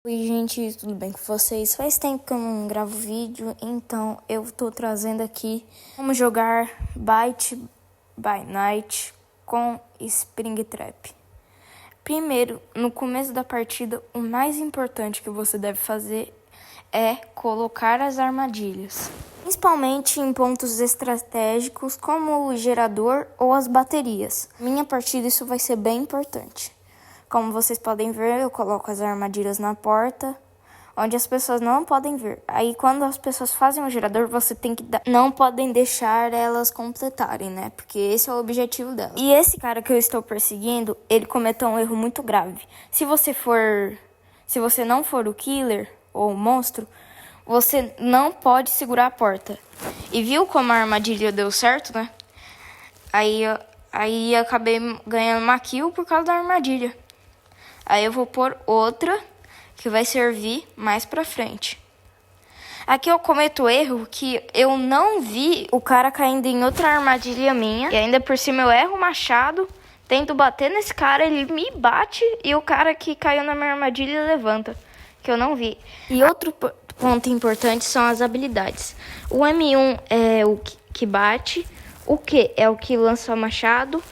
Oi, gente, tudo bem com vocês? Faz tempo que eu não gravo vídeo, então eu tô trazendo aqui como jogar Byte by Night com Springtrap. Primeiro, no começo da partida, o mais importante que você deve fazer é colocar as armadilhas, principalmente em pontos estratégicos como o gerador ou as baterias. Minha partida isso vai ser bem importante. Como vocês podem ver, eu coloco as armadilhas na porta, onde as pessoas não podem ver. Aí quando as pessoas fazem o gerador, você tem que não podem deixar elas completarem, né? Porque esse é o objetivo delas. E esse cara que eu estou perseguindo, ele cometeu um erro muito grave. Se você não for o killer ou o monstro, você não pode segurar a porta. E viu como a armadilha deu certo, né? Aí eu acabei ganhando uma kill por causa da armadilha. Aí eu vou pôr outra que vai servir mais pra frente. Aqui eu cometo o erro que eu não vi o cara caindo em outra armadilha minha. E ainda por cima eu erro o machado, tento bater nesse cara, ele me bate e o cara que caiu na minha armadilha levanta. Que eu não vi. E outro ponto importante são as habilidades. O M1 é o que bate, o Q é o que lança o machado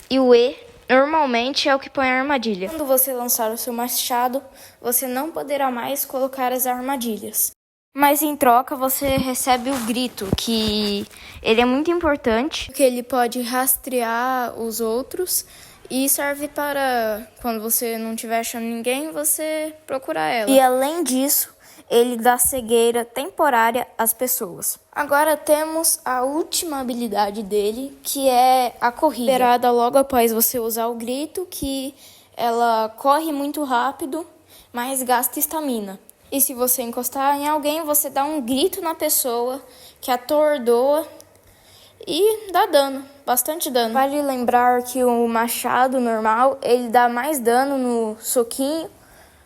e o E normalmente é o que põe a armadilha. Quando você lançar o seu machado, você não poderá mais colocar as armadilhas. Mas em troca você recebe o grito, que ele é muito importante, porque ele pode rastrear os outros e serve para, quando você não estiver achando ninguém, você procurar ela. E além disso, ele dá cegueira temporária às pessoas. Agora temos a última habilidade dele, que é a corrida. Liberada logo após você usar o grito, que ela corre muito rápido, mas gasta estamina. E se você encostar em alguém, você dá um grito na pessoa, que atordoa e dá dano, bastante dano. Vale lembrar que o machado normal, ele dá mais dano no soquinho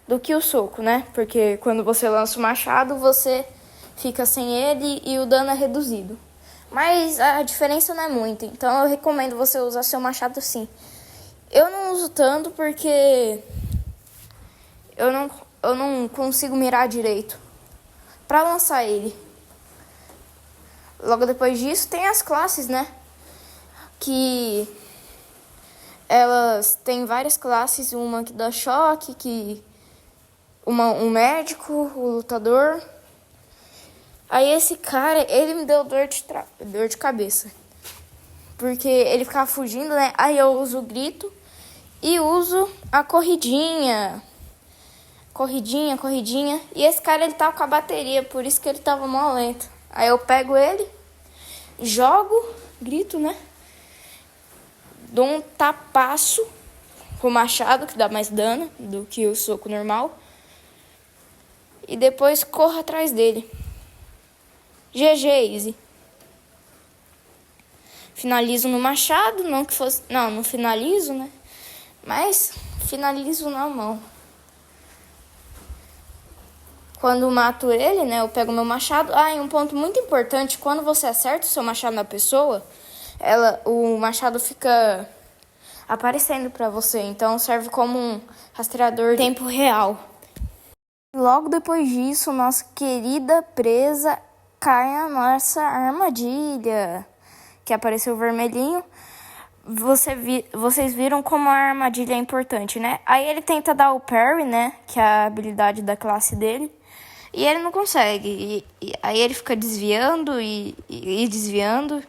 do que o soco, né? Porque quando você lança o machado, você fica sem ele e o dano é reduzido. Mas a diferença não é muita, então eu recomendo você usar seu machado sim. Eu não uso tanto porque eu não consigo mirar direito pra lançar ele. Logo depois disso tem as classes, né? Que elas têm várias classes, uma que dá choque, um médico, o lutador. Aí esse cara, ele me deu dor de cabeça. Porque ele ficava fugindo, né? Aí eu uso o grito e uso a corridinha. Corridinha. E esse cara, ele tava com a bateria, por isso que ele tava mó lento. Aí eu pego ele, jogo, grito, né? Dou um tapaço com o machado, que dá mais dano do que o soco normal. E depois corro atrás dele. GG, easy. Finalizo no machado, não finalizo, né? Mas finalizo na mão. Quando mato ele, né, eu pego meu machado. E um ponto muito importante, quando você acerta o seu machado na pessoa, o machado fica aparecendo pra você, então serve como um rastreador em tempo real. Logo depois disso, nossa querida presa cai na nossa armadilha, que apareceu vermelhinho. Vocês viram como a armadilha é importante, né? Aí ele tenta dar o parry, né, que é a habilidade da classe dele, e ele não consegue. Aí ele fica desviando e desviando.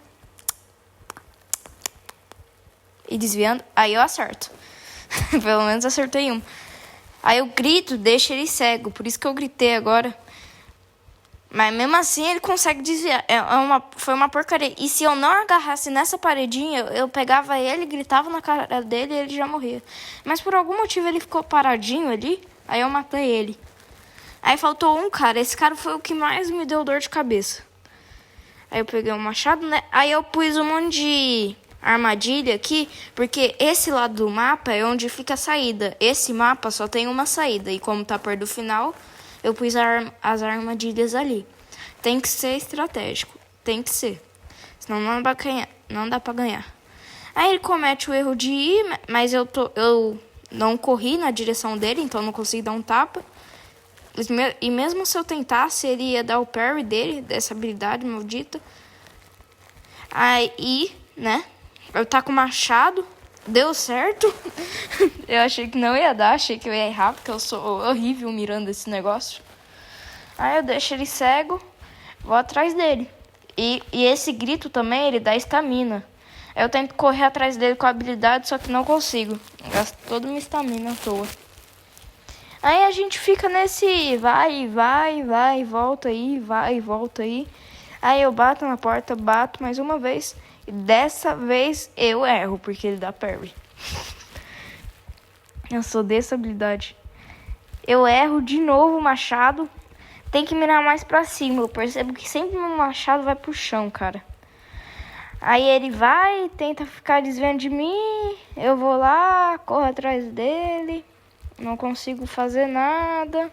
E desviando. Aí eu acerto. Pelo menos acertei um. Aí eu grito, deixa ele cego. Por isso que eu gritei agora. Mas mesmo assim ele consegue desviar. Foi uma porcaria. E se eu não agarrasse nessa paredinha, eu pegava ele, gritava na cara dele e ele já morria. Mas por algum motivo ele ficou paradinho ali. Aí eu matei ele. Aí faltou um cara. Esse cara foi o que mais me deu dor de cabeça. Aí eu peguei um machado, né? Aí eu pus um monte de armadilha aqui, porque esse lado do mapa é onde fica a saída. Esse mapa só tem uma saída. E como tá perto do final, eu pus as armadilhas ali. Tem que ser estratégico. Tem que ser. Senão não dá pra ganhar. Aí ele comete o erro de ir, mas eu não corri na direção dele, então não consegui dar um tapa. E mesmo se eu tentasse, ele ia dar o parry dele, dessa habilidade maldita. Aí, né, eu taco o machado, deu certo. Eu achei que não ia dar, achei que eu ia errar, porque eu sou horrível mirando esse negócio. Aí eu deixo ele cego, vou atrás dele. E esse grito também, ele dá estamina. Eu tento correr atrás dele com a habilidade, só que não consigo. Gasto toda minha estamina à toa. Aí a gente fica nesse vai, volta aí. Aí eu bato na porta, bato mais uma vez. E dessa vez eu erro, porque ele dá parry. Eu sou dessa habilidade. Eu erro de novo o machado. Tem que mirar mais pra cima. Eu percebo que sempre meu machado vai pro chão, cara. Aí ele vai, tenta ficar desviando de mim. Eu vou lá, corro atrás dele. Não consigo fazer nada.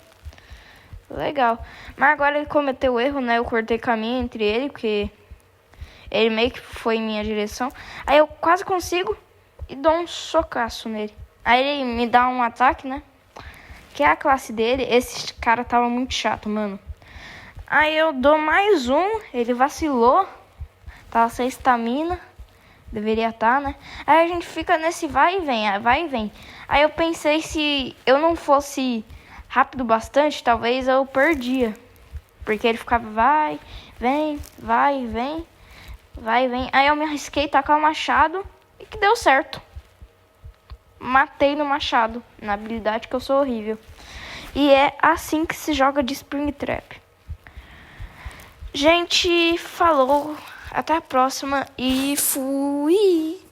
Legal. Mas agora ele cometeu o erro, né? Eu cortei caminho entre ele, porque ele meio que foi em minha direção. Aí eu quase consigo e dou um socaço nele. Aí ele me dá um ataque, né? Que é a classe dele. Esse cara tava muito chato, mano. Aí eu dou mais um. Ele vacilou. Tava sem estamina. Deveria estar, né? Aí a gente fica nesse vai e vem. Aí eu pensei, se eu não fosse rápido bastante, talvez eu perdia. Porque ele ficava vai, vem. Aí eu me arrisquei, tacar o machado e que deu certo. Matei no machado, na habilidade que eu sou horrível. E é assim que se joga de Springtrap. Gente, falou, até a próxima e fui!